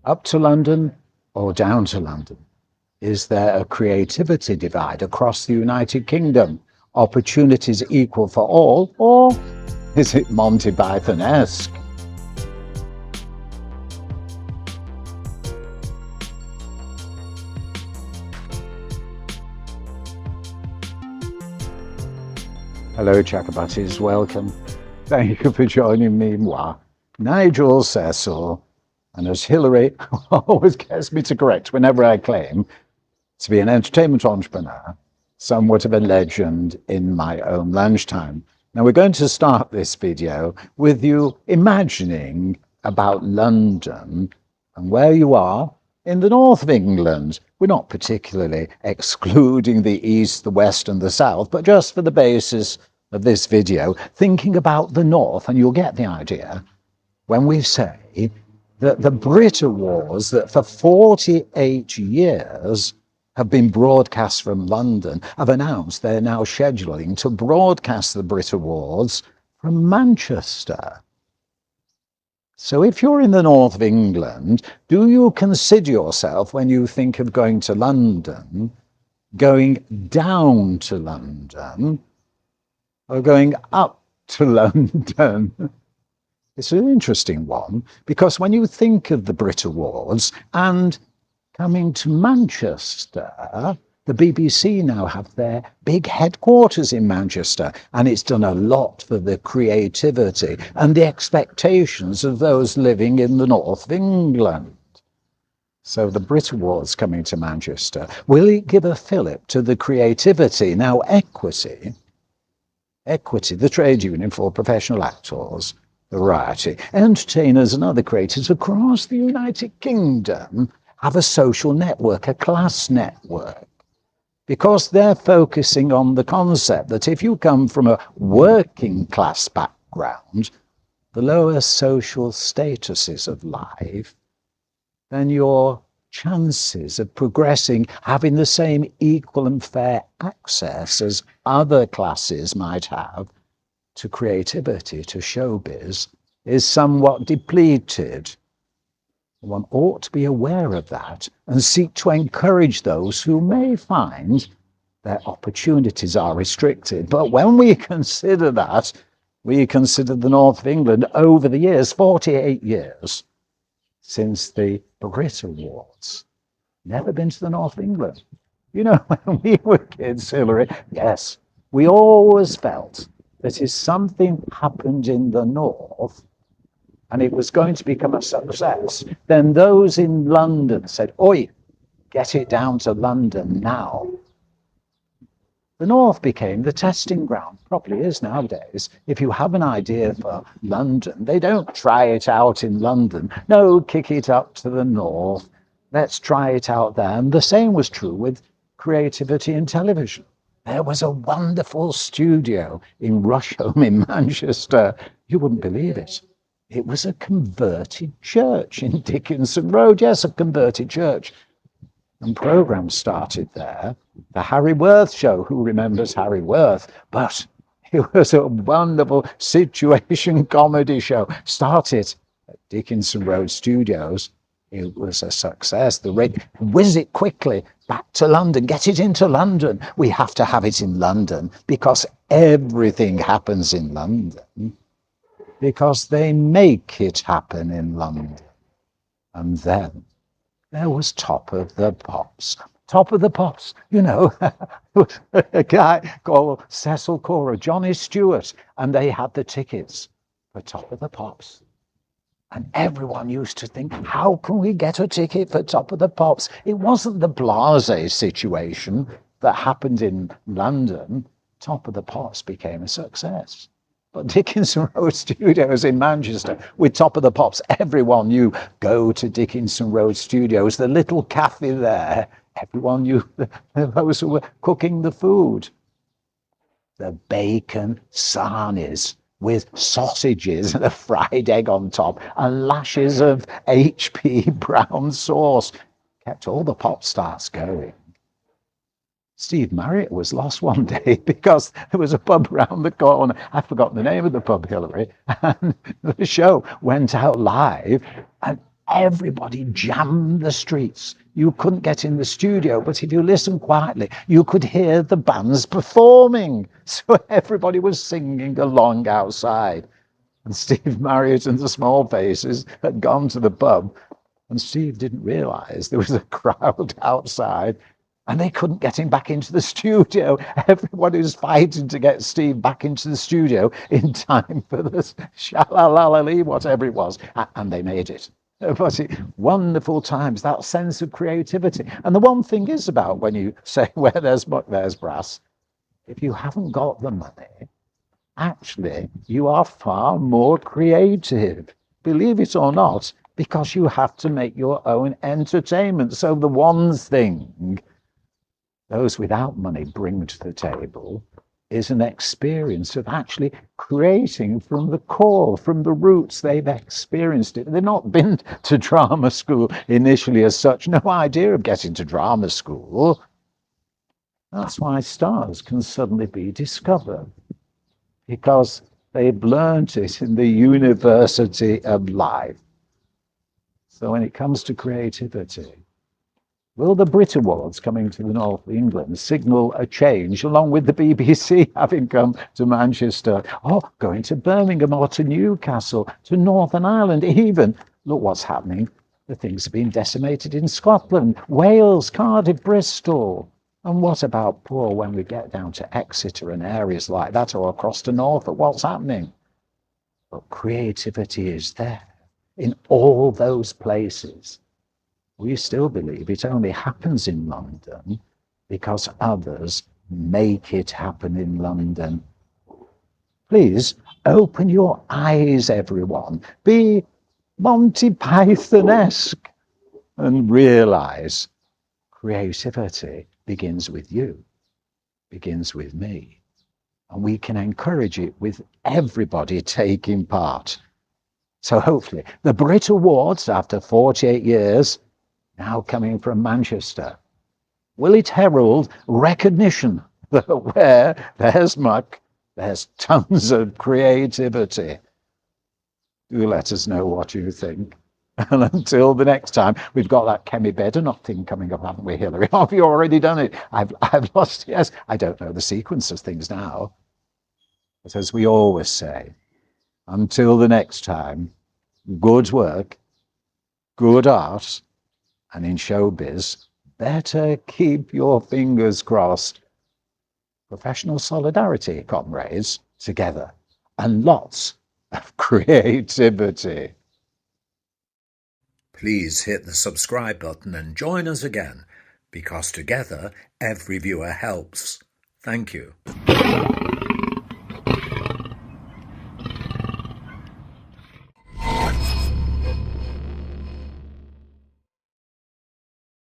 Up to London or down to London? Is there a creativity divide across the United Kingdom? Opportunities equal for all, or is it Monty Python-esque? Hello, Chakabatis, welcome. Thank you for joining me, moi, Nigel.cecil. And as Hillary always gets me to correct whenever I claim to be an entertainment entrepreneur, somewhat of a legend in my own lunchtime. Now we're going to start this video with you imagining about London and where you are in the north of England. We're not particularly excluding the east, the west and the south, but just for the basis of this video, thinking about the north, and you'll get the idea when we say that the Brit Awards that for 48 years have been broadcast from London have announced they're now scheduling to broadcast the Brit Awards from Manchester. So if you're in the north of England, do you consider yourself, when you think of going to London, going down to London or going up to London? It's an interesting one, because when you think of the Brit Awards and coming to Manchester, the BBC now have their big headquarters in Manchester, and it's done a lot for the creativity and the expectations of those living in the north of England. So the Brit Awards coming to Manchester, will it give a fillip to the creativity? Now, Equity, the trade union for professional actors, variety, entertainers and other creators across the United Kingdom have a social network, a class network, because they're focusing on the concept that if you come from a working class background, the lower social statuses of life, then your chances of progressing, having the same equal and fair access as other classes might have to creativity, to showbiz, is somewhat depleted. One ought to be aware of that and seek to encourage those who may find their opportunities are restricted. But when we consider that, we consider the north of England over the years, 48 years since the Brit Awards. Never been to the north of England. You know, when we were kids, Hillary, yes, we always felt that if something happened in the north and it was going to become a success, then those in London said, oi, get it down to London now. The north became the testing ground, probably is nowadays. If you have an idea for London, they don't try it out in London. No, kick it up to the north. Let's try it out there. And the same was true with creativity in television. There was a wonderful studio in Rusholme in Manchester. You wouldn't believe it. It was a converted church in Dickinson Road. Yes, a converted church. And programs started there. The Harry Worth show. Who remembers Harry Worth? But it was a wonderful situation comedy show. Started at Dickinson Road Studios. It was a success. The rate, whiz it quickly back to London, get it into London. We have to have it in London because everything happens in London, because they make it happen in London. And then there was Top of the Pops. Top of the Pops, you know, a guy called Cecil Cora, Johnny Stewart, and they had the tickets for Top of the Pops. And everyone used to think, how can we get a ticket for Top of the Pops? It wasn't the Blase situation that happened in London. Top of the Pops became a success. But Dickinson Road Studios in Manchester, with Top of the Pops, everyone knew, go to Dickinson Road Studios, the little cafe there. Everyone knew those who were cooking the food. The bacon sarnies with sausages and a fried egg on top and lashes of HP brown sauce kept all the pop stars going. Steve Marriott was lost one day because there was a pub round the corner. I've forgotten the name of the pub, Hillary. And the show went out live and Everybody jammed the streets. You couldn't get in the studio, but if you listened quietly, you could hear the bands performing. So everybody was singing along outside. And Steve Marriott and the Small Faces had gone to the pub, and Steve didn't realise there was a crowd outside, and they couldn't get him back into the studio. Everybody was fighting to get Steve back into the studio in time for the sha-la-la-la-lee, whatever it was, and they made it. But wonderful times, that sense of creativity. And the one thing is about when you say, where there's muck, there's brass, if you haven't got the money, actually, you are far more creative, believe it or not, because you have to make your own entertainment. So the one thing those without money bring to the table is an experience of actually creating from the core, from the roots. They've experienced it. They've not been to drama school initially as such, no idea of getting to drama school. That's why stars can suddenly be discovered, because they've learned it in the university of life. So when it comes to creativity, will the Brit Awards coming to the north of England signal a change, along with the BBC having come to Manchester, or going to Birmingham or to Newcastle, to Northern Ireland even? Look what's happening. The things have been decimated in Scotland, Wales, Cardiff, Bristol. And what about when we get down to Exeter and areas like that, or across to Norfolk? What's happening? But creativity is there in all those places. We still believe it only happens in London because others make it happen in London. Please open your eyes, everyone. Be Monty Python-esque and realize creativity begins with you, begins with me. And we can encourage it with everybody taking part. So hopefully the Brit Awards, after 48 years, now coming from Manchester, will it herald recognition that where there's muck, there's tons of creativity? Do let us know what you think. And until the next time, we've got that Kemi Badenoch thing coming up, haven't we, Hilary? Have you already done it? I've lost, yes. I don't know the sequence of things now. But as we always say, until the next time, good work, good art, and in showbiz, better keep your fingers crossed. Professional solidarity, comrades, together, and lots of creativity. Please hit the subscribe button and join us again, because together every viewer helps. Thank you.